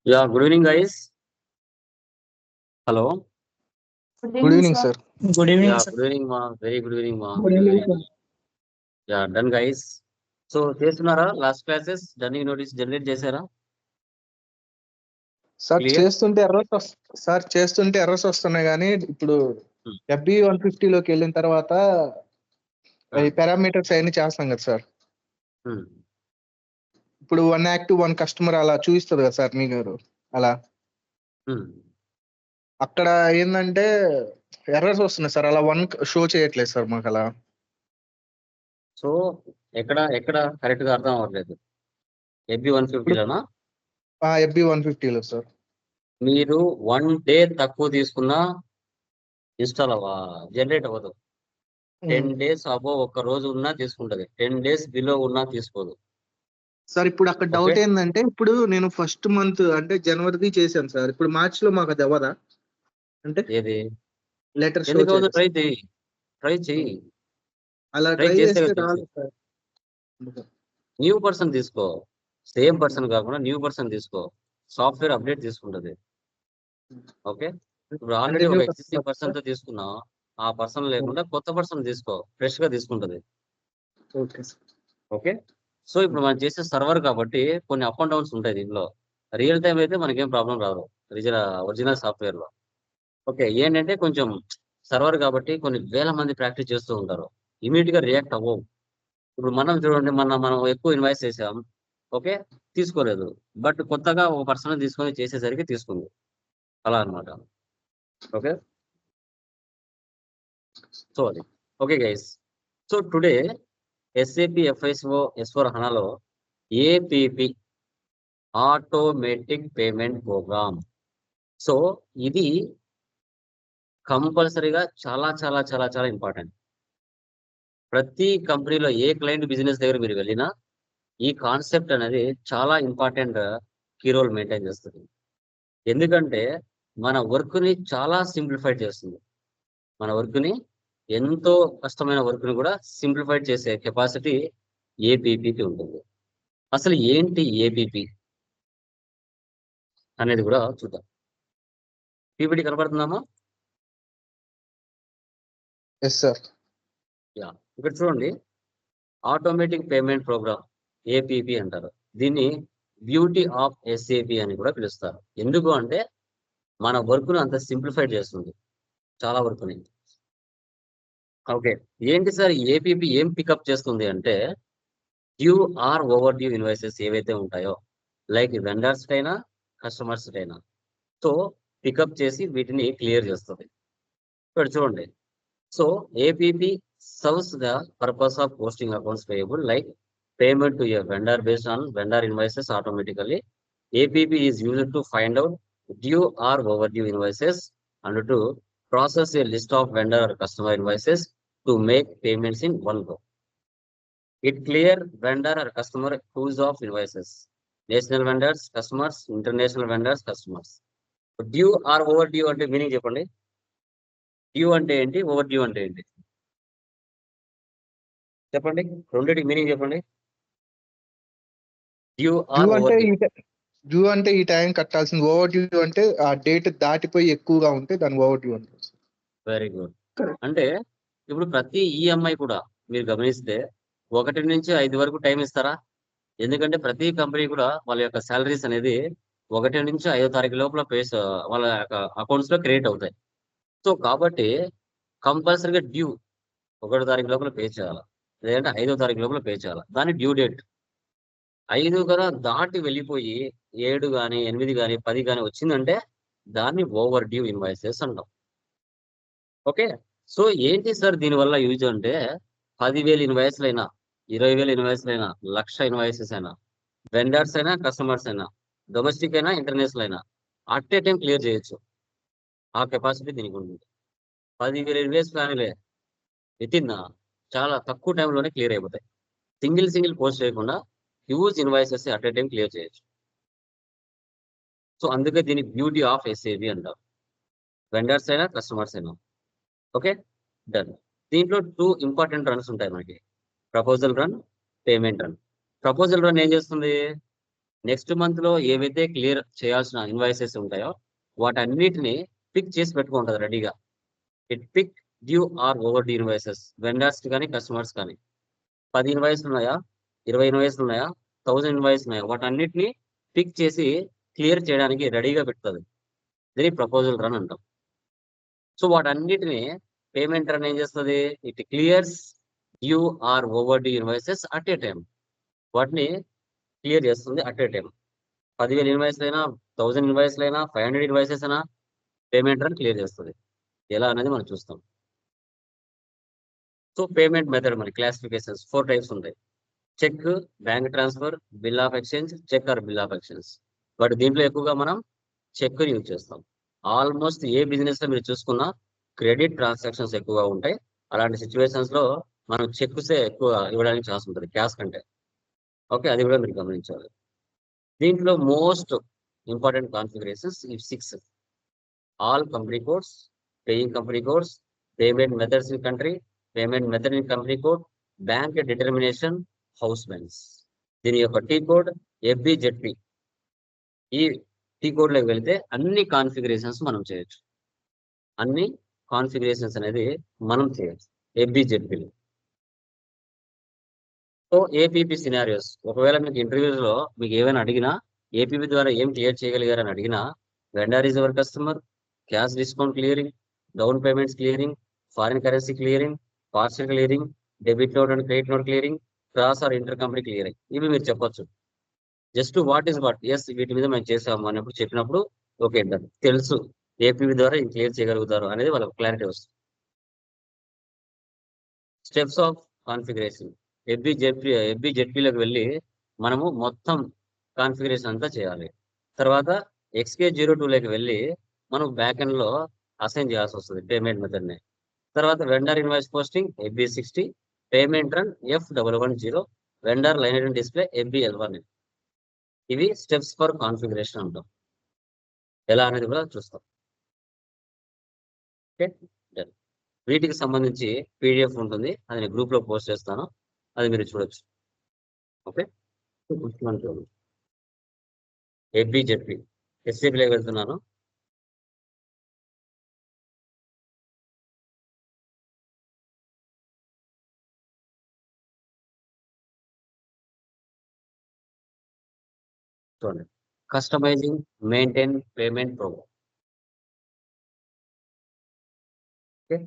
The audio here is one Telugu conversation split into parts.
Yeah, good evening, guys. Hello. Good evening, sir. Good evening, Yeah, sir. good evening, ma. Very good evening, ma. Good evening, sir. Yeah, done, guys. So, చేస్తున్నారా last classes dunning notice generate చేశారా? Sir Clear? చేస్తుంటే ఎర్రర్స్ వస్తున్నాయి కానీ ఇప్పుడు Hmm. FB 150 లోకి వెళ్ళిన తర్వాత ఈ పారామీటర్స్ అవన్నీ చేస్తాం కదా సార్. Hmm. ఇప్పుడు 1 యాక్టివ్ 1 కస్టమర్ అలా చూపిస్తుంది కదా సార్ మీకు అలా. Hmm. అక్కడ ఏంటంటే ఎర్రర్స్ వస్తున్నాయి సార్, అలా 1 షో చేయట్లేదు సార్ మాకు అలా. సో ఎక్కడ కరెక్ట్ గా అర్థం అవ్వట్లేదు. FB 150లోనా FB 150 లో సార్. మీరు 1 డే తక్కువ తీసుకున్నా ఇన్స్టాల్ జనరేట్ అవ్వదు. 10 డేస్ అబోవ్ ఒక రోజు ఉన్నా తీసుకుంటది. 10 డేస్ బిలో ఉన్నా తీసుకోదు. సార్ ఇప్పుడు అక్కడ డౌట్ ఏంటంటే, ఇప్పుడు నేను ఫస్ట్ మంత్ అంటే జనవరిది చేశాను సార్. ఇప్పుడు మార్చ్ లో మాకు అది అవ్వదా? అంటే ఏది లెటర్ షో ఎందుకు అవ్వదు? చేయదు. ట్రై చెయ్యి. అలా ట్రై ట్రై చేస్తే చేస్తే కదా రాదు సార్. న్యూ పర్సన్ తీసుకో. సేమ్ పర్సన్ కాకుండా న్యూ పర్సన్ తీసుకో. సాఫ్ట్వేర్ అప్డేట్ తీసుకుంటది. ఓకే, ఇప్పుడు ఆల్రెడీ ఒక ఎగ్జిస్టింగ్ పర్సన్ తో తీసుకున్నావు, ఆ పర్సన్ లేకుండా కొత్త పర్సన్ తీసుకో, ఫ్రెష్ గా తీసుకుంటది. ఓకే, సో ఇప్పుడు మనం చేసే సర్వర్ కాబట్టి కొన్ని అప్ అండ్ డౌన్స్ ఉంటాయి దీంట్లో. రియల్ టైం అయితే మనకేం ప్రాబ్లం రాదు ఒరిజినల్ సాఫ్ట్వేర్ లో. ఓకే, ఏంటంటే కొంచెం సర్వర్ కాబట్టి కొన్ని వేల మంది ప్రాక్టీస్ చేస్తూ ఉంటారు, ఇమీడియట్ గా రియాక్ట్ అవ్వవు. ఇప్పుడు మనం చూడండి, మనం ఎక్కువ ఇన్వాయిస్ చేసాం, ఓకే, తీసుకోలేదు. బట్ కొత్తగా ఒక పర్సన్ తీసుకొని చేసేసరికి తీసుకుంది, అలా అనమాట. ఓకే, సో అది okay guys. So today SAP FICO S/4HANAలో APP automatic payment program. So ఇది కంపల్సరీగా చాలా చాలా చాలా చాలా ఇంపార్టెంట్. ప్రతి కంపెనీలో ఏ క్లయింట్ బిజినెస్ దగ్గర మీరు వెళ్ళినా ఈ కాన్సెప్ట్ అనేది చాలా ఇంపార్టెంట్ కీ రోల్ మెయింటైన్ చేస్తుంది. ఎందుకంటే మన వర్క్ని చాలా సింప్లిఫైడ్ చేస్తుంది. మన వర్క్ని ఎంతో కష్టమైన వర్క్ని కూడా సింప్లిఫైడ్ చేసే కెపాసిటీ APPకి ఉంటుంది. అసలు ఏంటి APP అనేది కూడా చూద్దాం. PPT కనపడుతుందామా? Yes sir. యా, ఇక్కడ చూడండి, ఆటోమేటిక్ పేమెంట్ ప్రోగ్రామ్ APP అంటారు. దీన్ని బ్యూటీ ఆఫ్ SAP అని కూడా పిలుస్తారు. ఎందుకు అంటే మన వర్క్ను అంత సింప్లిఫైడ్ చేస్తుంది, చాలా వర్క్ని. ఓకే, ఏంటి సార్ APP ఏం పికప్ చేస్తుంది అంటే, due or overdue invoices ఏవైతే ఉంటాయో, లైక్ వెండర్స్ కైనా కస్టమర్స్ కైనా, సో పికప్ చేసి వీటిని క్లియర్ చేస్తుంది. ఇక్కడ చూడండి, so APP serves the purpose of posting accounts payable like payment to a vendor based on vendor invoices automatically. APP is used to find out due or overdue invoices and to process a list of vendor or customer invoices to make payments in one go. It clear vendor or customer who's of invoices, national vendors, customers, international vendors, customers. Due or overdue అంటే మీనింగ్ చెప్పండి. డ్యూ అంటే ఏంటి, ఓవర్ డ్యూ అంటే ఏంటి చెప్పండి, రెండింటికి మీనింగ్ చెప్పండి. Due or over due. Due అంటే ఈ టైం కట్టాల్సింది. ఓవర్ డ్యూ అంటే ఆ డేట్ దాటిపోయి ఎక్కువగా ఉంటే దాని ఓవర్ డ్యూ అంటారు. Very good. అంటే ఇప్పుడు ప్రతి EMI కూడా మీరు గమనిస్తే 1 నుంచి 5 వరకు టైం ఇస్తారా? ఎందుకంటే ప్రతి కంపెనీ కూడా వాళ్ళ యొక్క శాలరీస్ అనేది 1 నుంచి 5వ తారీఖు లోపల వాళ్ళ యొక్క అకౌంట్స్ లో క్రియేట్ అవుతాయి. సో కాబట్టి కంపల్సరీగా డ్యూ 1వ తారీఖు లోపల పే చేయాలి, లేదంటే 5వ తారీఖు లోపల పే చేయాలి. దాని డ్యూ డేట్ 5 కదా దాటి వెళ్ళిపోయి 7 కానీ 8 కానీ 10 కానీ వచ్చిందంటే దాన్ని ఓవర్ డ్యూ ఇన్వాయిసెస్ అంటాం. ఓకే, సో ఏంటి సార్ దీనివల్ల యూజ్ అంటే, 10,000 ఇన్వాయిస్లు అయినా, 20,000 ఇన్వాయిస్లు అయినా, 1,00,000 ఇన్వాయిసెస్ అయినా, వెండర్స్ అయినా, కస్టమర్స్ అయినా, డొమెస్టిక్ అయినా, ఇంటర్నేషనల్ అయినా అట్ ఏ టైం క్లియర్ చేయొచ్చు. ఆ కెపాసిటీ దీనికి ఉంటుంది. 10,000 ఇన్వాయిస్ కానీ వితిన్ చాలా తక్కువ టైంలోనే క్లియర్ అయిపోతాయి. సింగిల్ పోస్ట్ చేయకుండా huge invoices at a time clear చేయొచ్చు. సో అందుకే దీన్ని బ్యూటీ ఆఫ్ SAP అంటారు, వెండర్స్ అయినా కస్టమర్స్ అయినా. Okay, done. దీంట్లో 2 ఇంపార్టెంట్ రన్స్ ఉంటాయి మనకి, proposal run, payment run. Proposal run ఏం చేస్తుంది, నెక్స్ట్ మంత్ లో ఏవైతే క్లియర్ చేయాల్సిన ఇన్వాయిసెస్ ఉంటాయో వాటన్నిటిని పిక్ చేసి పెట్టుకుంటుంది రెడీగా. It pick due or overdue invoices vendors కానీ కస్టమర్స్ కానీ. 10 ఇన్వాయిస్లు ఉన్నాయా, 20 ఇన్వాయిస్లు ఉన్నాయా, 1000 ఇన్వాయిస్ ఉన్నాయా, వాటన్నిటిని పిక్ చేసి క్లియర్ చేయడానికి రెడీగా పెడుతుంది. దీన్ని ప్రపోజల్ రన్ అంటాం. సో వాటన్నిటిని పేమెంట్ రన్ ఏం చేస్తుంది, it clears due or overdue invoices at a time. వాటిని క్లియర్ చేస్తుంది అట్ ఏ టైం. 10,000 ఇన్వాయిస్లు అయినా, 1000 ఇన్వాయిస్లు అయినా, 500 ఇన్వాయిసెస్ అయినా పేమెంట్ రన్ క్లియర్ చేస్తుంది. ఎలా అనేది మనం చూస్తాం. సో పేమెంట్ మెథడ్ మన క్లాసిఫికేషన్స్ 4 టైప్స్ ఉంటాయి. Cheque, bank transfer, bill of exchange, cheque or bill of exchange. But దీంట్లో ఎక్కువగా మనం చెక్ యూజ్ చేస్తాం. ఆల్మోస్ట్ ఏ బిజినెస్ లో మీరు చూసుకున్నా క్రెడిట్ ట్రాన్సాక్షన్స్ ఎక్కువగా ఉంటాయి. అలాంటి సిచ్యువేషన్స్ లో మనం చెక్సే ఎక్కువ ఇవ్వడానికి ఛాన్స్ ఉంటుంది క్యాష్ కంటే. ఓకే, అది కూడా మీరు గమనించాలి. దీంట్లో మోస్ట్ ఇంపార్టెంట్ కాన్ఫిగరేషన్స్ ఈ 6: all company codes, paying company codes, payment methods in country, payment method in company code, bank determination, house banks. దీని యొక్క టీ కోడ్ FBZP. ఈ టీ కోడ్ లోకి వెళ్తే అన్ని కాన్ఫిగరేషన్స్ మనం చేయొచ్చు. అన్ని కాన్ఫిగరేషన్స్ అనేది మనం చేయొచ్చు FBZPలో. సో ఏపీపీ సినారియోస్, ఒకవేళ మీకు ఇంటర్వ్యూస్ లో మీకు ఏమైనా అడిగినా ఏపీపీ ద్వారా ఏం క్లియర్ చేయగలిగారని అడిగినా, vendor is our customer, cash discount clearing, down payments clearing, foreign currency clearing, parcel clearing, debit note and credit note clearing, cross or inter company clearing, ఇవి మీరు చెప్పొచ్చు. Just what is what, yes వీటి మీద మేము చేసాము అన్నప్పుడు చెప్పినప్పుడు ఓకే తెలుసు ఏపీపీ ద్వారా ఇది క్లియర్ చేయగలుగుతారు అనేది వాళ్ళకి క్లారిటీ వస్తుంది. Steps of configuration. FBZPలోకి వెళ్ళి మనము మొత్తం కాన్ఫిగరేషన్ అంతా చేయాలి. తర్వాత XK02లోకి వెళ్ళి మనం బ్యాక్ ఎండ్ లో అసైన్ చేయాల్సి వస్తుంది పేమెంట్ మెథడ్ ని. తర్వాత vendor invoice posting FB60, payment run F110, vendor line item display FBL1. ఇవి స్టెప్స్ ఫర్ కాన్ఫిగరేషన్ అంటాం. ఎలా అనేది కూడా చూస్తాం. ఓకే, వీటికి సంబంధించి PDF ఉంటుంది, అది నేను గ్రూప్ లో పోస్ట్ చేస్తాను, అది మీరు చూడొచ్చు. ఓకే, FBZP SAPలోకి వెళ్తున్నాను. చూడండి, customising maintain payment program. Okay,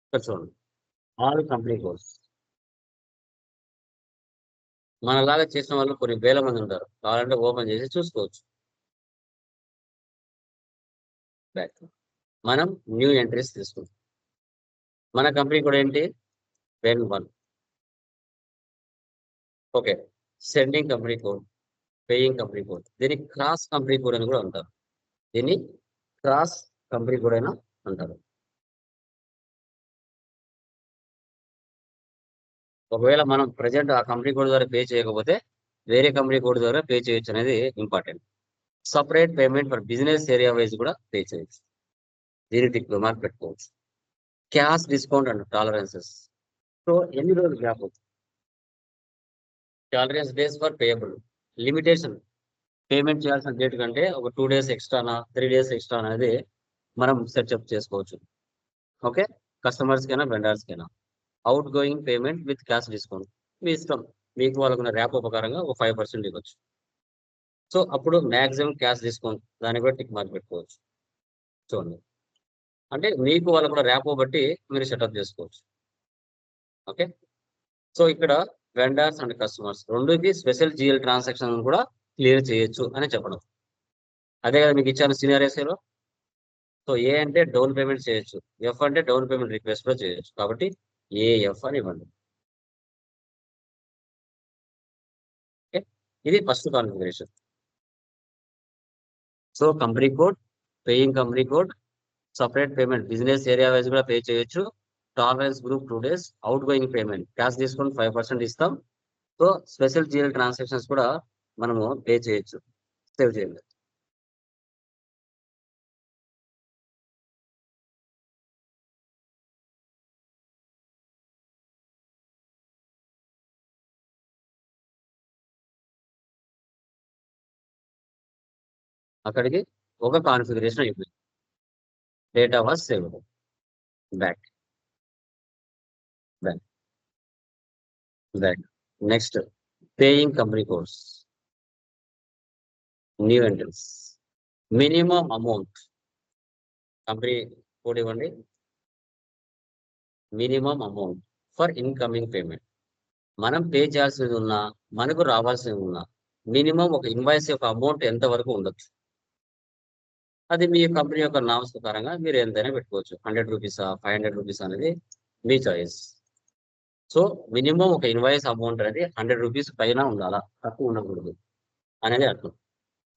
ఇక్కడ చూడండి, ఆల్ కంపెనీ కోర్స్. మనలాగా చేసిన వాళ్ళు కొన్ని వేల మంది ఉంటారు, కావాలంటే ఓపెన్ చేసి చూసుకోవచ్చు. బ్యాక్ మనం న్యూ ఎంట్రీస్ తీసుకుంటాం. మన కంపెనీ కూడా ఏంటి, WEN1. Okay, sending company code, paying company code, దీన్ని క్రాస్ కంపెనీ కోడ్ అని కూడా అంటారు. దీన్ని క్రాస్ కంపెనీ కోడ్ అయినా అంటారు. ఒకవేళ మనం ప్రజెంట్ ఆ కంపెనీ కోడ్ ద్వారా పే చేయకపోతే వేరే కంపెనీ కోడ్ ద్వారా పే చేయొచ్చు అనేది important. Separate payment for business area wise కూడా పే చేయొచ్చు, దీని టిక్ మార్క్ పెట్టుకోవచ్చు. Cash discount and tolerances. So ఎన్ని రోజులు గ్యాప్ అవుతుంది, tolerance days for payable, limitation. Payment చేయాల్సిన డేట్ కంటే ఒక 2 days ఎక్స్ట్రానా, 3 days ఎక్స్ట్రా అనేది మనం సెటప్ చేసుకోవచ్చు. ఓకే, కస్టమర్స్ కైనా వెండర్స్ కైనా. Outgoing payment with cash discount, మీ ఇష్టం, మీకు వాళ్ళకున్న ర్యాప్ ఉపకారంగా ఒక 5% ఇవ్వచ్చు. సో అప్పుడు మ్యాక్సిమం క్యాష్ డిస్కౌంట్, దాన్ని కూడా టిక్ మార్క్ పెట్టుకోవచ్చు. చూడండి, అంటే మీకు వాళ్ళకు కూడా ర్యాప్ బట్టి మీరు సెటప్ చేసుకోవచ్చు. ఓకే, సో ఇక్కడ వెండర్స్ అండ్ కస్టమర్స్ రెండుకి స్పెషల్ GL ట్రాన్సాక్షన్ కూడా క్లియర్ చేయొచ్చు అని చెప్పడం. అదే కదా మీకు ఇచ్చాను సినారియోస్లో. సో ఏ అంటే డౌన్ పేమెంట్ చేయొచ్చు, F అంటే డౌన్ పేమెంట్ రిక్వెస్ట్ కూడా చేయొచ్చు, కాబట్టి AF అని ఇవ్వండి. ఓకే, ఇది first configuration. So company code, paying company code, separate payment business area wise కూడా పే చేయొచ్చు, tolerance group 2 days, out going payment cash discount 5% ఇస్తాం. సో స్పెషల్ GL ట్రాన్సాక్షన్స్ కూడా మనము పే చేయొచ్చు. సేవ్ చేయండి. అక్కడికి ఒక కాన్ఫిగరేషన్ అయిపోయింది. Data was saved. Back back back. Next paying company codes, new entries. Minimum amount company code ఇవ్వండి. Minimum amount for incoming payment. మనం పే చేయాల్సింది ఉన్నా, మనకు రావాల్సింది ఉన్నా, మినిమం ఒక ఇన్వాయిస్ యొక్క అమౌంట్ ఎంత వరకు ఉండొచ్చు. అది మీ కంపెనీ యొక్క నామ్స్ ప్రకారంగా మీరు ఎంతైనా పెట్టుకోవచ్చు. 100 రూపీసా, 500 రూపీస్ అనేది మీ చాయిస్. సో మినిమం ఒక ఇన్వాయిస్ అమౌంట్ అనేది 100 రూపీస్ పైన ఉండాలా, తక్కువ ఉండకూడదు అనేది అర్థం.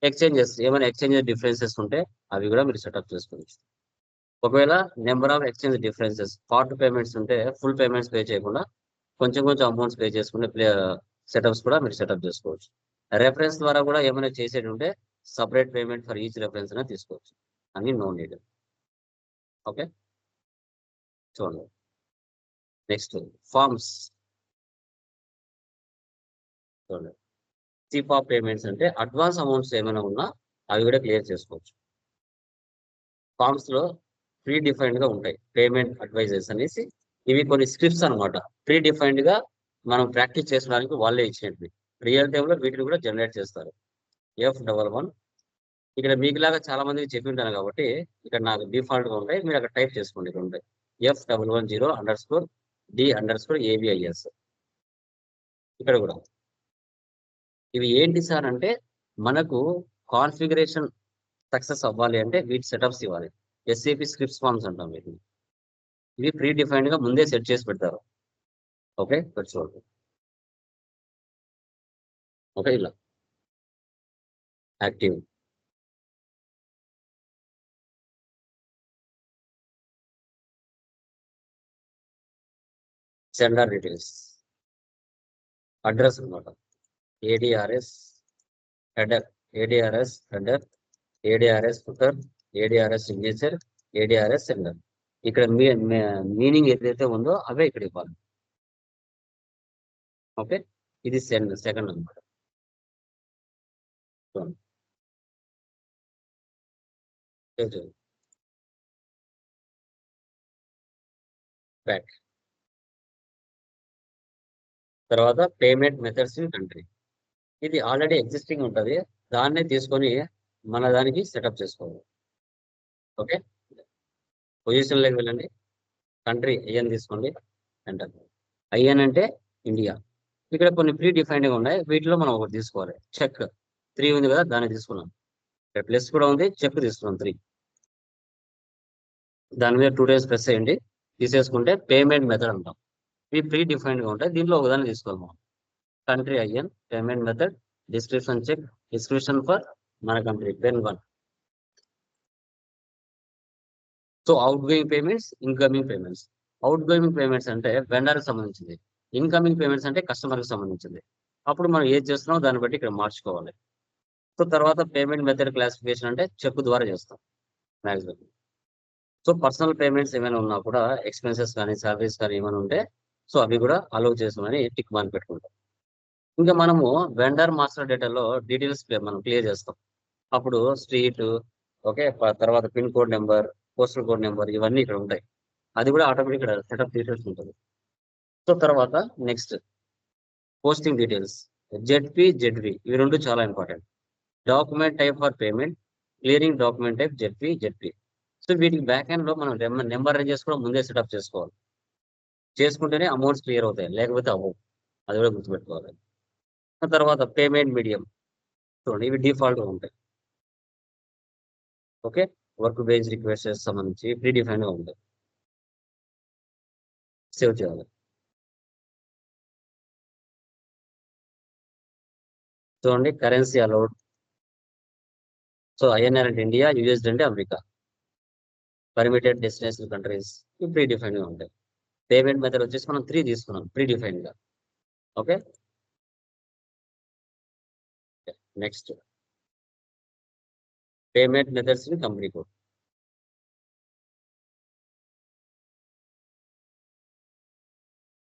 ఎక్స్చేంజెస్, ఏమైనా ఎక్స్చేంజెస్ డిఫరెన్సెస్ ఉంటే అవి కూడా మీరు సెటప్ చేసుకోవచ్చు. ఒకవేళ number of exchange differences, part payments ఉంటే ఫుల్ పేమెంట్స్ పే చేయకుండా కొంచెం కొంచెం అమౌంట్స్ పే చేసుకునే సెటప్స్ కూడా మీరు సెటప్ చేసుకోవచ్చు. రెఫరెన్స్ ద్వారా కూడా ఏమైనా చేసేది ఉంటే separate payment for each reference అనేది తీసుకోవచ్చు. అన్ని నో నీడ్. ఓకే, చూడండి. Next forms. చూడండి, చీప్ ఆఫ్ పేమెంట్స్ అంటే అడ్వాన్స్ అమౌంట్స్ ఏమైనా ఉన్నా అవి కూడా క్లియర్ చేసుకోవచ్చు. ఫార్మ్స్ లో ప్రీ డిఫైన్డ్ గా ఉంటాయి పేమెంట్ అడ్వైజర్స్ అనేసి. ఇవి కొన్ని స్క్రిప్ట్స్ అనమాట. ప్రీ డిఫైన్డ్ గా మనం ప్రాక్టీస్ చేసుకోవడానికి వాళ్ళే ఇచ్చినట్టు. రియల్ టైమ్ లో వీటిని కూడా జనరేట్ చేస్తారు. F11. ఇక్కడ మీకులాగా చాలా మందికి చెప్పి ఉంటాను కాబట్టి ఇక్కడ నాకు డిఫాల్ట్ గా ఉంటాయి. మీరు అక్కడ టైప్ చేసుకోండి. ఇక్కడ ఉంటాయి F110_D_ABIS. ఇక్కడ కూడా ఇవి ఏంటి సార్ అంటే, మనకు కాన్ఫిగరేషన్ సక్సెస్ అవ్వాలి అంటే వీటి సెటప్స్ ఇవ్వాలి. SAP స్క్రిప్ట్స్ ఫార్మ్స్ అంటాం వీటిని. ఇవి ప్రీ డిఫైన్డ్ గా ముందే సెట్ చేసి పెడతారు. ఓకే, చూడండి. ఓకే, ఇలా యాక్టివ్, సెండర్ డీటెయిల్స్, అడ్రస్ అనమాట, ADRS header, ADRS header, ADRS footer, ADRS signature, ADRS sender. ఇక్కడ మీనింగ్ ఏదైతే ఉందో అవే ఇక్కడ ఇవ్వాలి. ఓకే, ఇది సెకండ్ అనమాట. బ్యాక్. తర్వాత పేమెంట్ మెథడ్స్ ఇన్ కంట్రీ. ఇది ఆల్రెడీ ఎగ్జిస్టింగ్ ఉంటుంది, దాన్నే తీసుకొని మన దానికి సెటప్ చేసుకోవాలి. ఓకే, పొజిషన్లోకి వెళ్ళండి. కంట్రీ IN తీసుకోండి, ఎంటర్. IN అంటే ఇండియా. ఇక్కడ కొన్ని ప్రీ డిఫైన్డ్గా ఉన్నాయి, వీటిలో మనం ఒకటి తీసుకోవాలి. చెక్ 3 ఉంది కదా, దాన్ని తీసుకున్నాం. ఇక్కడ ప్లస్ కూడా ఉంది, చెక్ తీసుకున్నాం 3. దాని మీద 2 టైమ్స్ ప్రెస్ చేయండి, తీసేసుకుంటే పేమెంట్ మెథడ్ అంటాం. ఇవి ప్రీ డిఫైన్డ్గా ఉంటాయి, దీంట్లో ఒకదాన్ని తీసుకోవాలి మనం. Country IN, payment method, description check, description for మన country pen 1. So outgoing payments, incoming payments. Outgoing payments అంటే వెండర్కి సంబంధించింది, ఇన్కమింగ్ పేమెంట్స్ అంటే కస్టమర్కి సంబంధించింది. అప్పుడు మనం ఏది చేస్తున్నామో దాన్ని బట్టి ఇక్కడ మార్చుకోవాలి. సో తర్వాత పేమెంట్ మెథడ్ క్లాసిఫికేషన్ అంటే చెక్ ద్వారా చేస్తాం మ్యాక్సిమం. సో పర్సనల్ పేమెంట్స్ ఏమైనా ఉన్నా కూడా, ఎక్స్పెన్సెస్ కానీ సాలరీస్ కానీ ఏమైనా ఉంటే సో అవి కూడా అలౌ చేసామని టిక్ మార్క్ పెట్టుకుంటాం. ఇంకా మనము వెండర్ మాస్టర్ డేటాలో డీటెయిల్స్ మనం క్లియర్ చేస్తాం. అప్పుడు స్ట్రీట్, ఓకే, తర్వాత pin code number, postal code number, ఇవన్నీ ఇక్కడ ఉంటాయి. అది కూడా ఆటోమేటిక్ ఇక్కడ సెటప్ డీటెయిల్స్ ఉంటుంది. సో తర్వాత next posting details, ZP, ZV, ఇవి రెండు చాలా important. Document type for payment, clearing document type ZP. So వీటికి బ్యాక్ ఎండ్ లో మనం నెంబర్ రేంజెస్ కూడా ముందే సెటప్ చేసుకోవాలి. చేసుకుంటేనే అమౌంట్స్ క్లియర్ అవుతాయి, లేకపోతే అవ్వవు. అది కూడా గుర్తుపెట్టుకోవాలి. తర్వాత పేమెంట్ మీడియం, చూడండి ఇవి డిఫాల్ట్ గా ఉంటాయి. ఓకే, వర్క్ బేస్ రిక్వెస్ట్ సంబంధించి ప్రీ డిఫైన్ గా ఉంటాయి. సేవ్ చేయాలి. చూడండి కరెన్సీ అలౌడ్. సో INR అంటే ఇండియా, USD అంటే అమెరికా. పర్మిటెడ్ డెస్టినేషన్ కంట్రీస్, ఇవి ప్రీ డిఫైన్ గా ఉంటాయి. పేమెంట్ మెథడ్ వచ్చేసి మనం 3 తీసుకున్నాం ప్రీ డిఫైన్ గా. Okay, next payment methods in company code.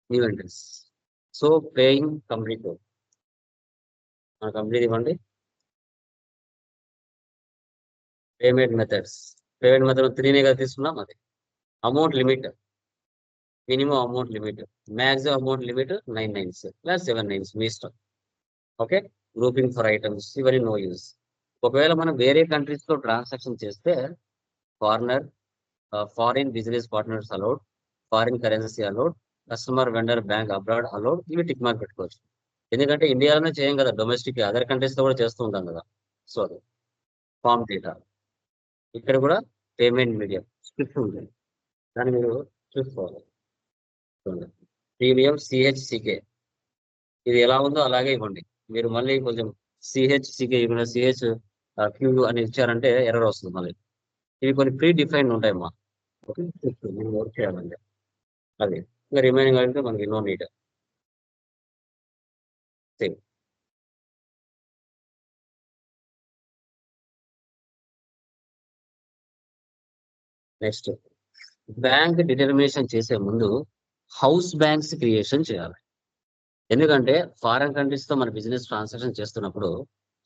New entries. So paying company code మన కంపెనీ ఇవ్వండి. Payment methods. పేమెంట్ మెథడ్ 3 కదా తీసుకున్నాం. అది amount limit, minimum amount limit, maximum amount limit 9 nines లేదా 7 నైన్స్ మీ ఇష్టం. ఓకే, గ్రూపింగ్ ఫర్ ఐటమ్స్ ఇవన్నీ నో యూస్. ఒకవేళ మనం వేరే కంట్రీస్ తో ట్రాన్సాక్షన్ చేస్తే foreigner, foreign business partners allowed, foreign currency allowed, customer vendor bank abroad allowed, ఇవి టిక్ మార్క్ పెట్టుకోవచ్చు. ఎందుకంటే ఇండియాలోనే చేయం కదా, డొమెస్టిక్ అదర్ కంట్రీస్ తో కూడా చేస్తూ ఉంటాం కదా. సో అది ఫామ్ డేటా. ఇక్కడ కూడా పేమెంట్ మీడియం స్క్రిప్ట్ ఉంటుంది, దాన్ని మీరు చూసుకోవాలి. ప్రీమియం సిహెచ్సికే ఇది ఎలా ఉందో అలాగే ఇవ్వండి. మీరు మళ్ళీ కొంచెం సిహెచ్సికే ఇవ్వకుండా సిహెచ్ క్యూ అని ఇచ్చారంటే ఎర్రర్ వస్తుంది మళ్ళీ. ఇవి కొన్ని ప్రీ డిఫైన్డ్ ఉంటాయమ్మా. ఓకే, మీరు వర్క్ చేయాలంటే అది. ఇంకా రిమైనింగ్ అంటే మనకి no need. Same. Next, bank determination చేసే ముందు హౌస్ బ్యాంక్స్ క్రియేషన్ చేయాలి. ఎందుకంటే ఫారెన్ కంట్రీస్ తో మన బిజినెస్ ట్రాన్సాక్షన్ చేస్తున్నప్పుడు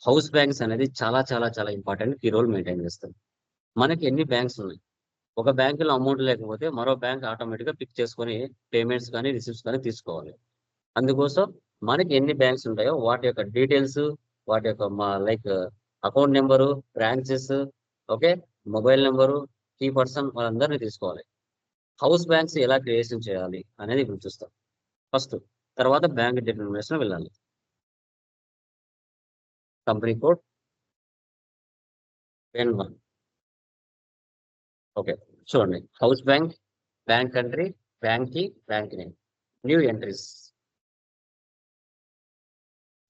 హౌస్ బ్యాంక్స్ అనేది చాలా చాలా చాలా ఇంపార్టెంట్ కీ రోల్ మెయింటైన్ చేస్తుంది. మనకి ఎన్ని బ్యాంక్స్ ఉన్నాయి, ఒక బ్యాంకులో అమౌంట్ లేకపోతే మరో బ్యాంక్ ఆటోమేటిక్గా పిక్ చేసుకొని పేమెంట్స్ కానీ రిసిప్ట్స్ కానీ తీసుకోవాలి. అందుకోసం మనకి ఎన్ని బ్యాంక్స్ ఉంటాయో వాటి యొక్క డీటెయిల్స్, వాటి యొక్క like account number, branches, okay, mobile number, key person వాళ్ళందరినీ తీసుకోవాలి. హౌస్ బ్యాంక్స్ ఎలా క్రియేషన్ చేయాలి అనేది ఇప్పుడు చూస్తాం ఫస్ట్. తర్వాత బ్యాంక్ డిటర్మినేషన్ వెళ్ళాలి. Company code N1. ఓకే, చూడండి, house bank, bank country, bank key, bank name, new entries.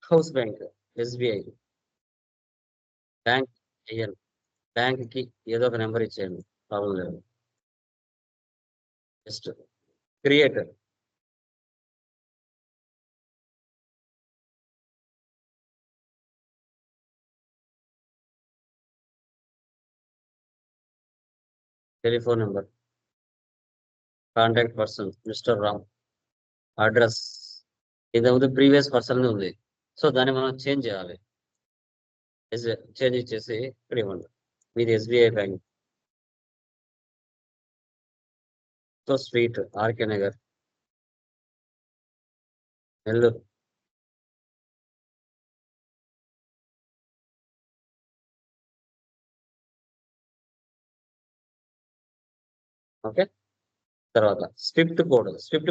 House bank SBI, bank IN, bank key ఏదో ఒక నెంబర్ ఇచ్చేయండి, ప్రాబ్లం లేదు. Next creator, telephone number, contact person mister Ram, address ఇది ప్రీవియస్ పర్సన్ ఉంది, సో దాన్ని మనం చేంజ్ చేయాలి. చేంజ్ చేసి ఇక్కడ ఇవ్వండి, మీది SBI bank, so street RK Nagar, Nellore. Okay, తర్వాత స్విఫ్ట్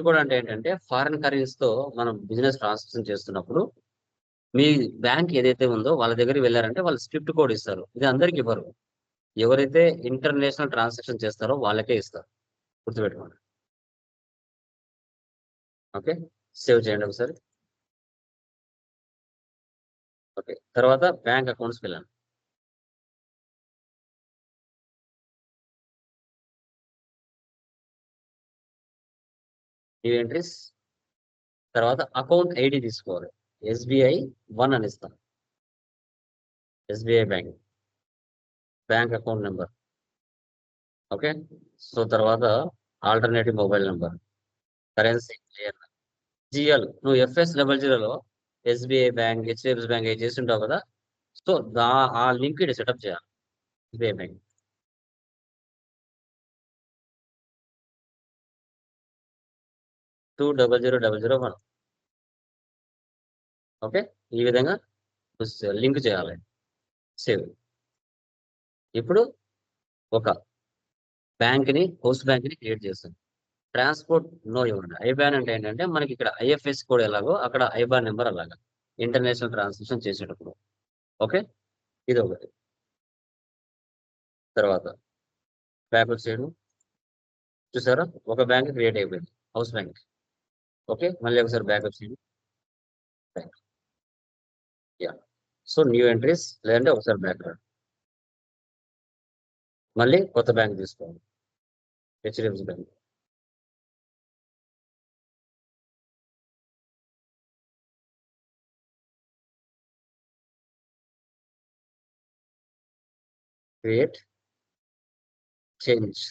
కోడ్ అంటే ఏంటంటే ఫారిన్ కరెన్సీస్ తో మనం బిజినెస్ ట్రాన్సాక్షన్ చేస్తున్నప్పుడు మీ బ్యాంక్ ఏదైతే ఉందో వాళ్ళ దగ్గరికి వెళ్ళారంటే వాళ్ళు స్విఫ్ట్ కోడ్ ఇస్తారు. ఇది అందరికి ఇవ్వరు, ఎవరైతే ఇంటర్నేషనల్ ట్రాన్సాక్షన్ చేస్తారో వాళ్ళకే ఇస్తారు, గుర్తుపెట్టుకోండి. ఓకే, సేవ్ చేయండి ఒకసారి. ఓకే, తర్వాత బ్యాంక్ అకౌంట్స్కి వెళ్ళండి. న్యూ ఎంట్రీస్, తర్వాత అకౌంట్ ఐడి తీసుకోవాలి. ఎస్బీఐ 1 అని ఇస్తాం, SBI bank, bank account number. Okay, so తర్వాత alternative mobile number, currency GL. నువ్వు FS00లో ఎస్బీఐ బ్యాంక్, హెచ్డిఎఫ్సి బ్యాంక్ అవి చేసి ఉంటావు కదా, సో ఆ లింక్ ఇది సెటప్ చేయాలి. SBI bank 200001. ఓకే, ఈ విధంగా లింక్ చేయాలి. సేవ్. ఇప్పుడు ఒక హౌస్ బ్యాంక్ ని క్రియేట్ చేస్తాం. ట్రాన్స్పోర్ట్ నో ఇవ్వండి. ఐబాన్ అంటే ఏంటంటే మనకి ఇక్కడ IFS కోడ్ ఎలాగో అక్కడ ఐబాన్ నెంబర్ అలాగా ఇంటర్నేషనల్ ట్రాన్సాక్షన్ చేసేటప్పుడు. ఓకే, ఇది ఒకటి. తర్వాత బ్యాకప్ చేయడం చూసారా, ఒక బ్యాంక్ క్రియేట్ అయిపోయింది, హౌస్ బ్యాంక్. ఓకే, మళ్ళీ ఒకసారి బ్యాకప్ చేయండి. యా, సో న్యూ ఎంట్రీస్ లేదంటే ఒకసారి బ్యాకప్, మళ్ళీ కొత్త బ్యాంక్ తీసుకోవాలి, HDFC bank. Create, change.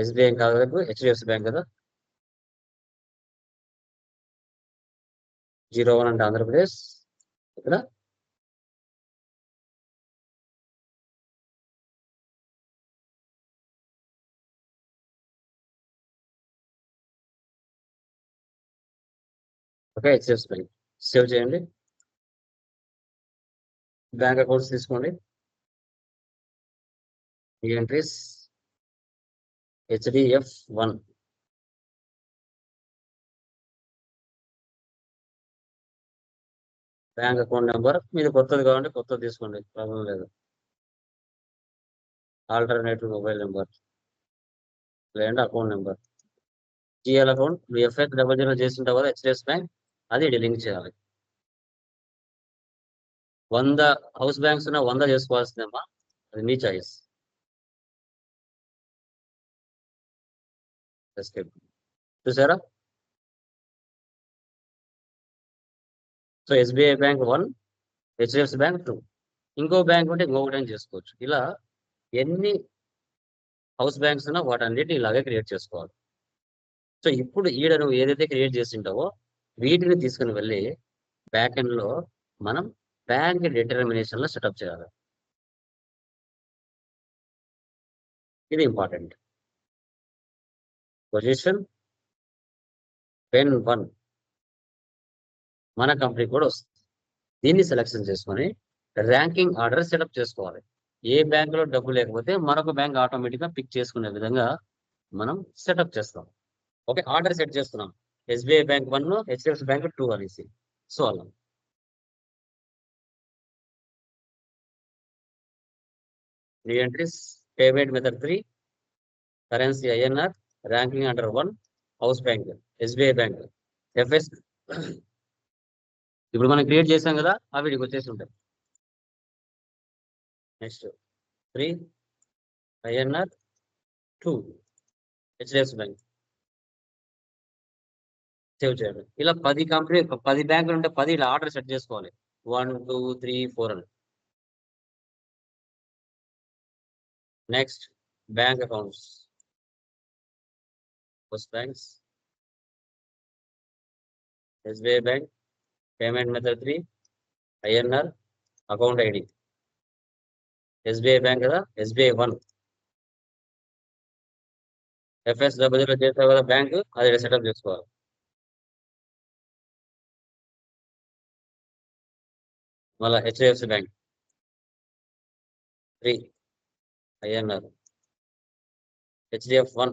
SBI కాదు కదా, హెచ్డిఎఫ్సి బ్యాంక్ కదా. 01 అంటే ఆంధ్రప్రదేశ్, ఇక్కడ ఓకే, హెచ్డిఎఫ్సి బ్యాంక్ సేవ్ చేయండి. బ్యాంక్ అకౌంట్స్ తీసుకోండి. ఈ entries HDF1 bank account number మీరు కొత్తది కావాలంటే కొత్తది తీసుకోండి, ప్రాబ్లం లేదు. ఆల్టర్నేటివ్ మొబైల్ నెంబర్ లేదంటే అకౌంట్ నెంబర్. జిఎల్ అకౌంట్ మీరు FX00 చేస్తుంటావు కదా HDFC బ్యాంక్, అది లింక్ చేయాలి. 100 హౌస్ బ్యాంక్స్ ఉన్న 100 చేసుకోవాల్సిందమ్మా, అది మీ చాయిస్. చూసారా? So SBI bank 1, HDFC bank 2, ఇంకో బ్యాంక్ ఉంటే ఇంకొకటి అని చేసుకోవచ్చు. ఇలా ఎన్ని హౌస్ బ్యాంక్స్ ఉన్నా వాటన్నిటిని ఇలాగే క్రియేట్ చేసుకోవాలి. సో ఇప్పుడు ఈడ నువ్వు ఏదైతే క్రియేట్ చేసింటావో వీటిని తీసుకుని వెళ్ళి బ్యాక్ ఎండ్ లో మనం బ్యాంక్ డిటర్మినేషన్ లో సెటప్ చేయాలి. ఇది ఇంపార్టెంట్. పొజిషన్ పెన్ 1 మన కంపెనీ కూడా వస్తుంది. దీన్ని సెలెక్షన్ చేసుకొని ర్యాంకింగ్ ఆర్డర్ సెటప్ చేసుకోవాలి. ఏ బ్యాంకులో డబ్బు లేకపోతే మరొక బ్యాంక్ ఆటోమేటిక్ గా పిక్ చేసుకునే విధంగా మనం సెటప్ చేస్తాం. ఓకే, ఆర్డర్ సెట్ చేస్తున్నాం. SBI బ్యాంక్ 1, HDFC బ్యాంక్ 2 అనేసి. సో అలా re entries, payment method 3, currency INR, ranking under 1, house bank SBI bank, FS. ఇప్పుడు మనం క్రియేట్ చేసాం కదా, అవి వీడికి వచ్చేసి ఉంటాయి. Next 3 INR, 2 HDFC bank save చేయండి. ఇలా 10 కంపెనీ 10 బ్యాంకులు ఉంటే 10 ఇలా ఆర్డర్ సెట్ చేసుకోవాలి. 1 2 3 4 అని. Next bank accounts, first banks SBI bank, payment method 3 INR, account ID SBI bank కదా, SBI 1, FS00 చేసావు కదా బ్యాంక్, అది సెటప్ చేసుకోవాలి. మళ్ళీ HDFC bank 3 INR, HDF1,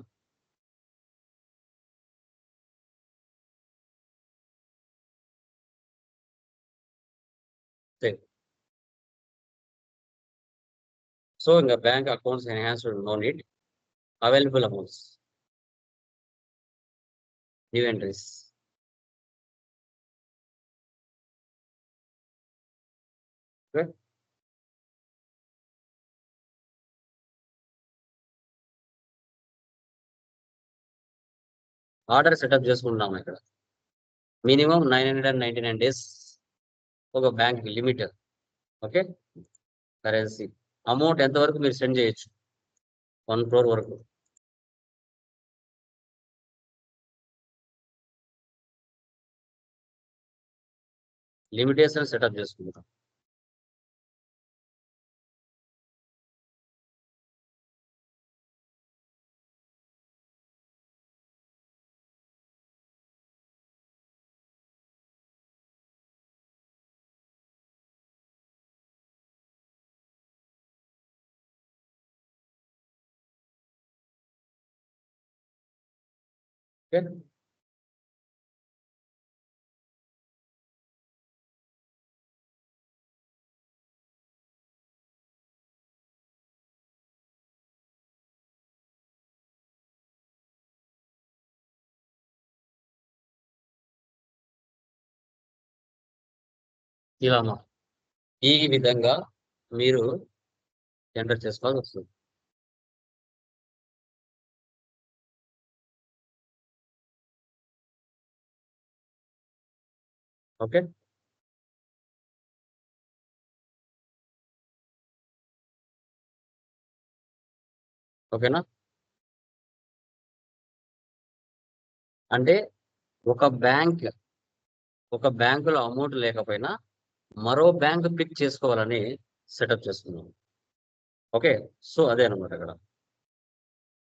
so ఇంకా bank accounts enhanced no need. Available amounts, new entries. Order setup చేసుకుంటున్నాము ఇక్కడ. మినిమం 999 డేస్ ఒక bank limit. Okay, currency amount ఎంతవరకు మీరు సెండ్ చేయొచ్చు, 1 crore వరకు. లిమిటేషన్ సెటప్ చేసుకుంటాం. ఓకే, ఇలా ఈ విధంగా మీరు ఎంటర్ చేసుకోవాల్సి వస్తుంది. ఓకే, ఓకేనా? అంటే ఒక బ్యాంకులో అమౌంట్ లేకపోయినా మరో బ్యాంక్ పిక్ చేసుకోవాలని సెటప్ చేసుకున్నాం. ఓకే, సో అదే అనమాట ఇక్కడ.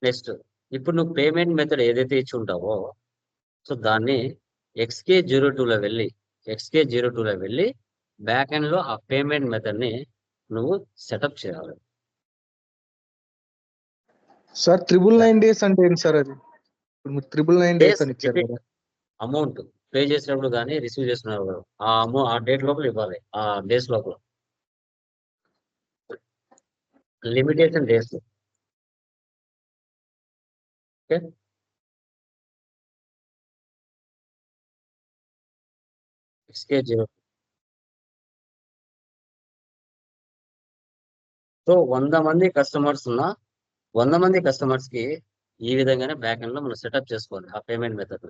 నెక్స్ట్ ఇప్పుడు నువ్వు పేమెంట్ మెథడ్ ఏదైతే ఇచ్చి ఉంటావో సో దాన్ని XK02లో వెళ్ళి బ్యాక్ ఎండ్ లో ఆ పేమెంట్ మెథడ్ ని నువ్వు సెటప్ చేయాలి. సార్ 999 డేస్ అంటే ఏంటి సార్ అది? ఇప్పుడు మీరు 999 డేస్ అని ఇచ్చారు కదా. అమౌంట్ పే చేసినప్పుడు కానీ రిసీవ్ చేసినప్పుడు ఆ డేట్ లోపల ఇవ్వాలి, ఆ డేస్ లోపల. Limitation days. Okay, XK0. So 100 మంది కస్టమర్స్ ఉన్న 100 మంది కస్టమర్స్ కి ఈ విధంగానే బ్యాక్ ఎండ్ లో మనం సెటప్ చేసుకోవాలి ఆ పేమెంట్ మెథడ్.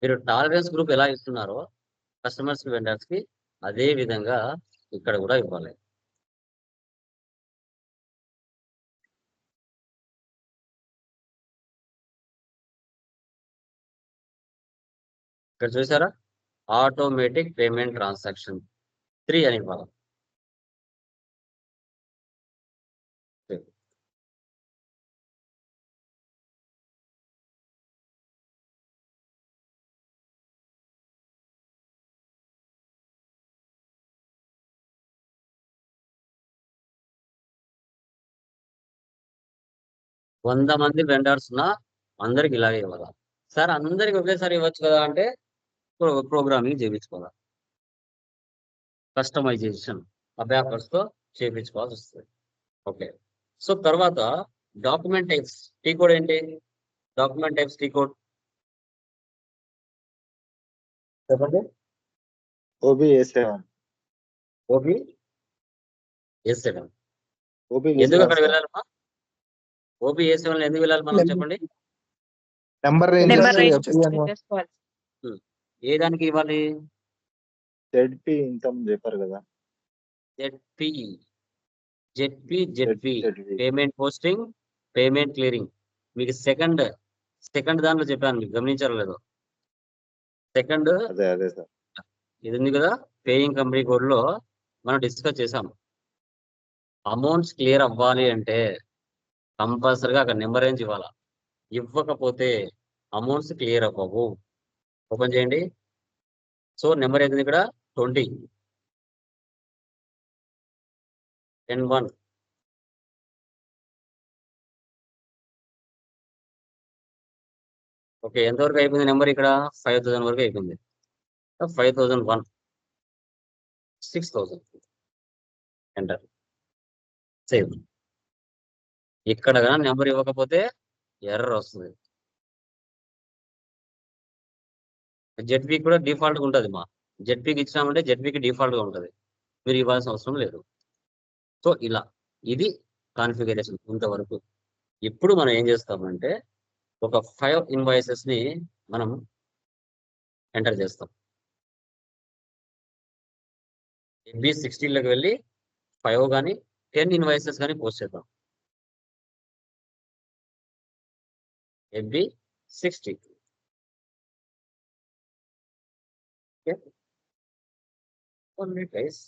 మీరు టాలరెన్స్ గ్రూప్ ఎలా ఇస్తున్నారో కస్టమర్స్ కి వెండర్స్ కి అదే విధంగా ఇక్కడ కూడా ఇవ్వాలి. ఇక్కడ చూసారా, ఆటోమేటిక్ పేమెంట్ ట్రాన్సాక్షన్ 3 అని ఇవ్వాలి. 100 మంది వెండర్స్ ఉన్న అందరికి ఇలాగే ఇవ్వాలి. సార్ అందరికి ఒకేసారి ఇవ్వచ్చు కదా అంటే ప్రోగ్రామింగ్ చేయించుకోవాలి, కస్టమైజేషన్ అబాకస్ తో చేయించుకోవాల్సి వస్తుంది. ఓకే, సో తర్వాత డాక్యుమెంట్ టైప్స్ టీ కోడ్ ఏంటి? డాక్యుమెంట్ టైప్స్ టీ కోడ్ చెప్పండి. OBA7. OBA7. OB ఎందుకు అక్కడ వెళ్ళాలమ్మా? OBA7 లో ఎందుకు వెళ్ళాలి మనం చెప్పండి? నెంబర్ నెంబర్ రేంజ్ రేంజెస్ ఏ దానికి ఇవ్వాలి? ZP ఇంతం చెప్పారు కదా. ZP ZP. Payment posting, payment clearing. మీకు సెకండ్ దాంట్లో చెప్పాను, మీకు గమనించారో లేదో. సెకండ్ అదే సార్. ఇది ఉంది కదా, పేయింగ్ కంపెనీ కోడ్ లో మనం డిస్కస్ చేసాం. అమౌంట్స్ క్లియర్ అవ్వాలి అంటే కంపల్సరిగా అక్కడ నెంబర్ రేంజ్ ఇవ్వాలా, ఇవ్వకపోతే అమౌంట్స్ క్లియర్ అవ్వవు. ఓపెన్ చేయండి. సో నెంబర్ ఏంటి ఇక్కడ? 20 N1. ఓకే, ఎంతవరకు అయిపోయింది నెంబర్ ఇక్కడ? 5000 వరకు అయిపోయింది. 5001, 6000 ఎంటర్, సేవ్. ఇక్కడ కానీ నెంబర్ ఇవ్వకపోతే ఎర్రర్ వస్తుంది. జెడ్పీకి కూడా డిఫాల్ట్ గా ఉంటుంది మా. జెడ్పీకి ఇచ్చినామంటే జెడ్పీకి డిఫాల్ట్ గా ఉంటుంది, మీరు ఇవ్వాల్సిన అవసరం లేదు. సో ఇలా ఇది కాన్ఫిగరేషన్ ఇంతవరకు. ఇప్పుడు మనం ఏం చేస్తామంటే ఒక 5 ఇన్వాయిసెస్ ని మనం ఎంటర్ చేస్తాం. FB16లోకి వెళ్ళి 5 కానీ 10 ఇన్వాయిసెస్ కానీ పోస్ట్ చేద్దాం. FB60. Okay, only guys.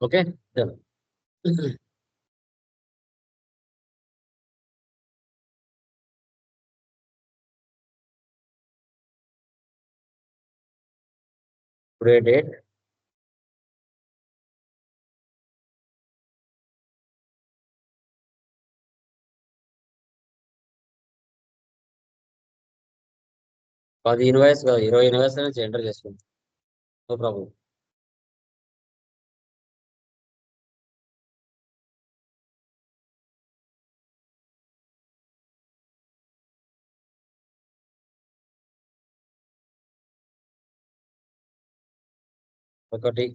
Okay, చలో. టుడే డేట్, పది ఇన్వాయిస్ కాదు 20 ఇన్వాయిస్ నుంచి ఎంటర్ చేసుకుంటాం. No problem. ఒకటి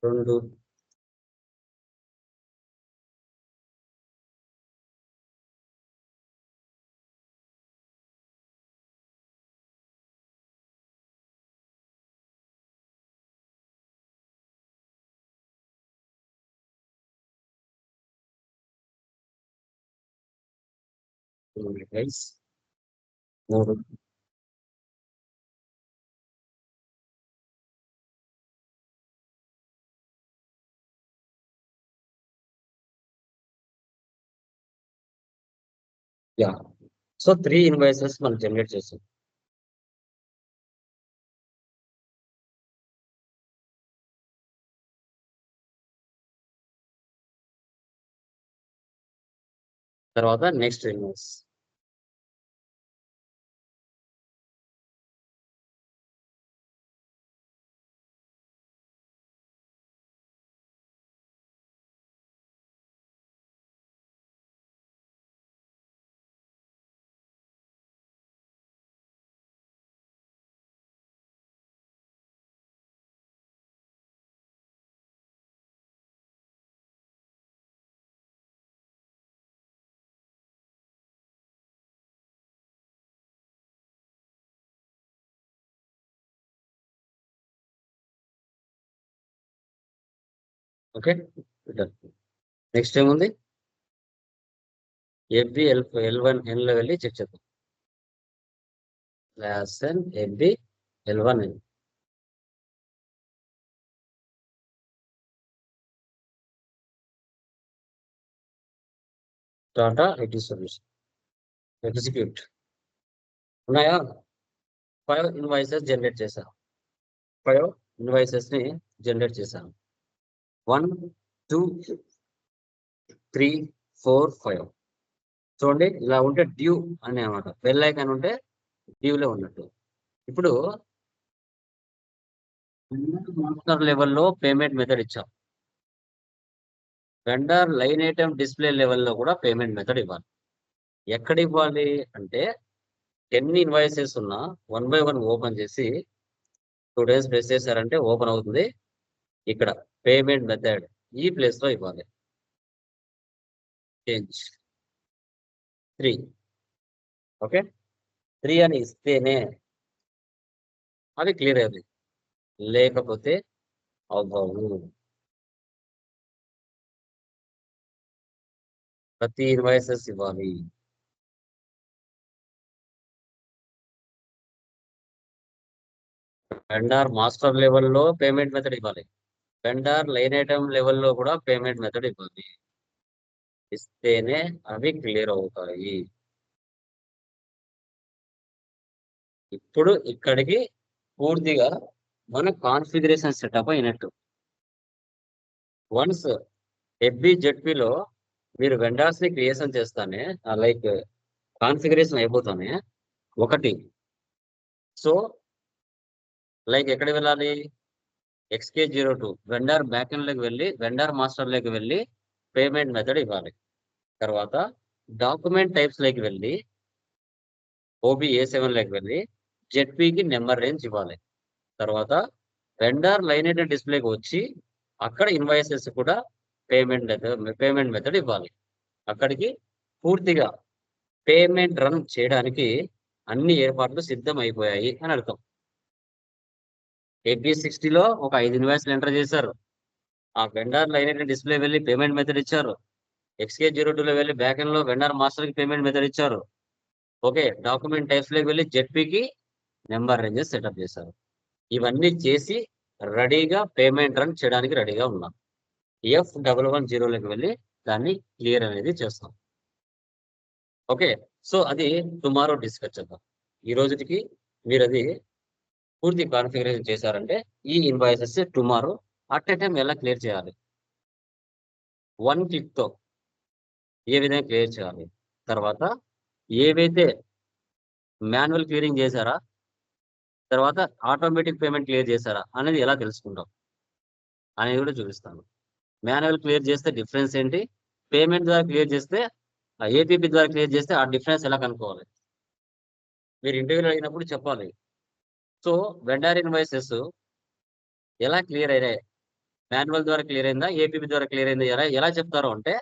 రెండు గైస్ మూడు యా సో 3 ఇన్వాయిసెస్ మనం జనరేట్ చేసాం. తర్వాత నెక్స్ట్ ఇన్వాయిస్ ఓకే. నెక్స్ట్ ఏముంది? ఎఫ్బి L1 N లో వెళ్ళి చెక్ చేద్దాం. లాసన్ FB L1 N. Tata IT solution execute. ఉన్నాయా? 5 ఇన్వాయిసెస్ జనరేట్ చేశాను. 5 ఇన్వాయిసెస్ ని జనరేట్ చేశాను. 1 2 3 4 5. చూడండి ఇలా ఉంటే డ్యూ అని అన్నమాట. బెల్ ఐకాన్ ఉంటే డ్యూలో ఉన్నట్టు. ఇప్పుడు మాస్టర్ లెవెల్లో పేమెంట్ మెథడ్ ఇచ్చాం. వెండర్ లైన్ ఐటమ్ డిస్ప్లే లెవెల్లో కూడా పేమెంట్ మెథడ్ ఇవ్వాలి. ఎక్కడ ఇవ్వాలి అంటే 10 ఇన్వాయిసెస్ ఉన్నా 1 by 1 ఓపెన్ చేసి 2 days ప్రెస్ చేశారంటే ఓపెన్ అవుతుంది. ఇక్కడ పేమెంట్ మెథడ్ ఈ ప్లేస్ లో ఇవ్వాలి. చేంజ్ 3. ఓకే 3 అని ఇస్తేనే అది క్లియర్ అయింది. లేకపోతే అవ్వవు. ప్రతి ఇన్వాయిసెస్ ఇవ్వాలి. వెండర్ మాస్టర్ లెవెల్లో పేమెంట్ మెథడ్ ఇవ్వాలి. వెండర్ లైన్ ఐటమ్ లెవెల్లో కూడా పేమెంట్ మెథడ్ ఇవ్వాలి. ఇస్తేనే అవి క్లియర్ అవుతాయి. ఇప్పుడు ఇక్కడికి పూర్తిగా మన కాన్ఫిగరేషన్ సెటప్ అయినట్టు. వన్స్ ఎఫ్బి జెడ్పిలో మీరు వెండర్స్ ని క్రియేషన్ చేస్తానే లైక్ కాన్ఫిగరేషన్ అయిపోతానే ఒకటి. సో లైక్ ఎక్కడ వెళ్ళాలి? XK02 వెండర్ బ్యాక్ ఎండ్ లోకి వెళ్ళి వెండర్ మాస్టర్ లోకి వెళ్ళి పేమెంట్ మెథడ్ ఇవ్వాలి. తర్వాత డాక్యుమెంట్ టైప్స్ లోకి వెళ్ళి OBA7 లోకి వెళ్ళి జెడ్పీకి నెంబర్ రేంజ్ ఇవ్వాలి. తర్వాత వెండర్ లైన్ ఐటమ్ డిస్ప్లేకి వచ్చి అక్కడ ఇన్వాయిసెస్ కూడా పేమెంట్ మెథడ్ ఇవ్వాలి. అక్కడికి పూర్తిగా పేమెంట్ రన్ చేయడానికి అన్ని ఏర్పాట్లు సిద్ధం అయిపోయాయి అని అర్థం. AP60లో ఒక 5 ఇన్వాయిస్లు ఎంటర్ చేశారు. ఆ వెండర్ లైన్ ఐటమ్ డిస్ప్లే వెళ్ళి పేమెంట్ మెథడ్ ఇచ్చారు. XK02లో వెళ్ళి బ్యాక్ ఎండ్ లో వెండర్ మాస్టర్ కి పేమెంట్ మెథడ్ ఇచ్చారు. ఓకే డాక్యుమెంట్ టైప్స్ లోకి వెళ్ళి జెడ్పీకి నెంబర్ రేంజెస్ సెటప్ చేశారు. ఇవన్నీ చేసి రెడీగా పేమెంట్ రన్ చేయడానికి రెడీగా ఉన్నాం. F110లోకి వెళ్ళి దాన్ని క్లియర్ అనేది చేస్తాం. ఓకే సో అది టుమారో డిస్కస్ చేద్దాం. ఈ రోజుకి మీరు అది పూర్తి కాన్ఫిగరేషన్ చేశారంటే e invoices tomorrow at a time ఎలా క్లియర్ చేయాలి, 1 click తో ఏ విధంగా క్లియర్ చేయాలి, తర్వాత ఏవైతే మాన్యువల్ క్లియరింగ్ చేశారా, తర్వాత ఆటోమేటిక్ పేమెంట్ క్లియర్ చేశారా అనేది ఎలా తెలుసుకుంటాం అనేది కూడా చూపిస్తాను. మాన్యువల్ క్లియర్ చేస్తే డిఫరెన్స్ ఏంటి, పేమెంట్ ద్వారా క్లియర్ చేస్తే ఏపీపీ ద్వారా క్లియర్ చేస్తే ఆ డిఫరెన్స్ ఎలా కనుక్కోవాలి. మీరు ఇంటర్వ్యూలో అడిగినప్పుడు చెప్పాలి. సో వెండర్ ఇన్వాయిసెస్ ఎలా క్లియర్ అయినాయి, మాన్యువల్ ద్వారా క్లియర్ అయిందా, ఏపీపీ ద్వారా క్లియర్ అయిందా, ఎలా చెప్తారో అంటే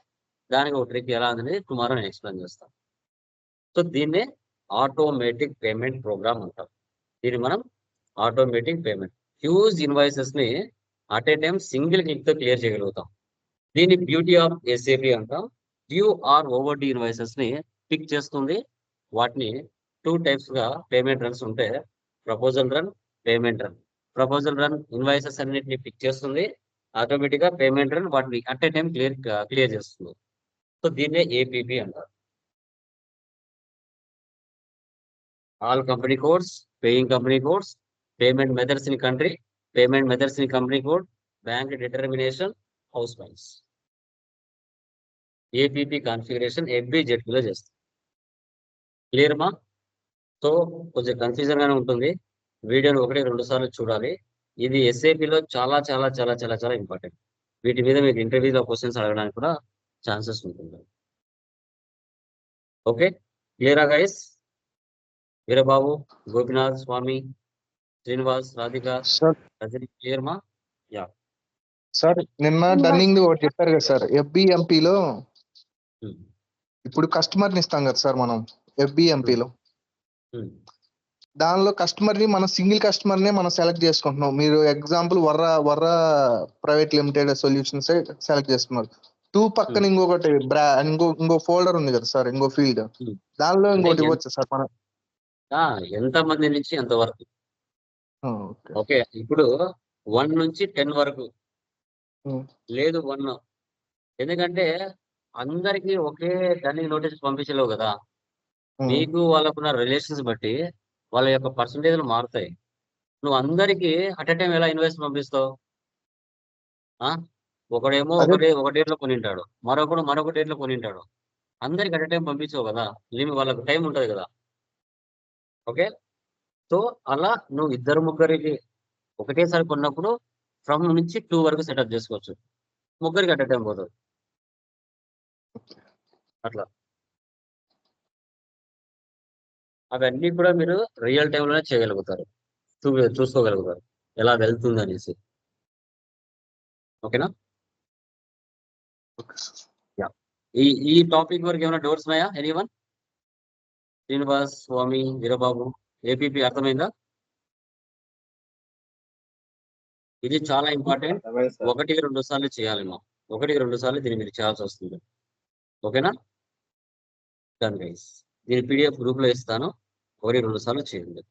దానికి ఒక ట్రిక్ ఎలా అనేది టుమారో నేను ఎక్స్ప్లెయిన్ చేస్తాను. సో దీన్నే ఆటోమేటిక్ పేమెంట్ ప్రోగ్రామ్ అంటాం. దీన్ని మనం ఆటోమేటిక్ పేమెంట్ హ్యూజ్ ఇన్వాయిసెస్ ని at a time single click తో క్లియర్ చేయగలుగుతాం. దీన్ని బ్యూటీ ఆఫ్ ఎస్ఏపి అంటాం. Due or overdue invoices ని పిక్ చేస్తుంది. వాటిని 2 టైప్స్ గా పేమెంట్ రన్స్ ఉంటే proposal run, payment run. Proposal run invoices అన్నిటిని పిక్ చేస్తుంది, ఆటోమేటిక్ గా పేమెంట్ రన్ వాటిని అట్ ఏ టైం క్లియర్ చేస్తుంది. సో దీన్నే ఏపీపీ అంటారు. All company codes, paying company codes, payment methods in country, payment methods in company code, bank determination, house wise. APP configuration FBZP లో చేస్తాం. క్లియర్ మా? సో కొంచెం కన్ఫ్యూజన్ గానే ఉంటుంది. వీడియోని 1-2 సార్లు చూడాలి. ఇది ఎస్ఏపీలో చాలా చాలా చాలా చాలా చాలా ఇంపార్టెంట్. వీటి మీద మీకు ఇంటర్వ్యూలో క్వశ్చన్స్ అడగడానికి కూడా ఛాన్సెస్ ఉంటుంది. ఓకే, క్లియరా guys? Veerababu, Gopinath, Swami, Srinivas, Radhika, sir Rajani, clear మా? యా. సార్ నిన్న డన్నింగ్ ఒకటి చెప్పారు కదా సార్, FBMPలో ఇప్పుడు కస్టమర్ ని ఇస్తాం కదా సార్ మనం FBMPలో. దానిలో కస్టమర్ ని మనం సింగిల్ కస్టమర్ నే మనం సెలెక్ట్ చేసుకుంటున్నాం. మీరు example Varra private limited solutions select చేసుకున్నారు. 2 పక్కన ఇంకొకటి ఇంకో ఫోల్డర్ ఉంది కదా సార్, ఇంకో ఫీల్డ్, దానిలో ఇంకోటి ఇవ్వచ్చు సార్ మనం. ఎంత మంది నుంచి ఎంత వరకు? ఓకే. ఓకే, ఇప్పుడు 1 నుంచి 10 వరకు లేదు 1. ఎందుకంటే అందరికి ఒకే టర్నింగ్ నోటీస్ పంపించలేవు కదా. మీకు వాళ్ళకున్న రిలేషన్స్ బట్టి వాళ్ళ యొక్క పర్సంటేజ్లు మారుతాయి. నువ్వు అందరికి అట్ ఎ టైం ఎలా ఇన్వాయిస్ పంపిస్తావు? ఒకడేమో ఒక డేట్ లో కొనింటాడు, మరొకడు మరొక డేట్ లో కొనింటాడు. అందరికి అట్ ఎ టైం పంపించవు కదా, వాళ్ళకు టైం ఉంటది కదా. ఓకే, సో అలా నువ్వు 2-3కి ఒకటేసారి కొన్నప్పుడు ఫ్రమ్ నుంచి 2 వరకు సెటప్ చేసుకోవచ్చు. 3కి అట్ ఎ టైం పోతుంది అట్లా. అవన్నీ కూడా మీరు రియల్ టైంలోనే చేయగలుగుతారు, చూసుకోగలుగుతారు ఎలా వెళ్తుంది అనేసి. ఓకేనా? ఈ టాపిక్ వరకు ఏమైనా డౌట్స్ ఉన్నాయా ఎనీవన్? శ్రీనివాస్, స్వామి, వీరబాబు, ఏపీపీ అర్థమైందా? ఇది చాలా ఇంపార్టెంట్. 1-2 సార్లు చేయాలి. 1-2 సార్లు దీన్ని మీరు చేయాల్సి వస్తుంది. ఓకేనా? Done guys. దీని PDF గ్రూప్ లో ఇస్తాను, 1-2 సార్లు చేయండి.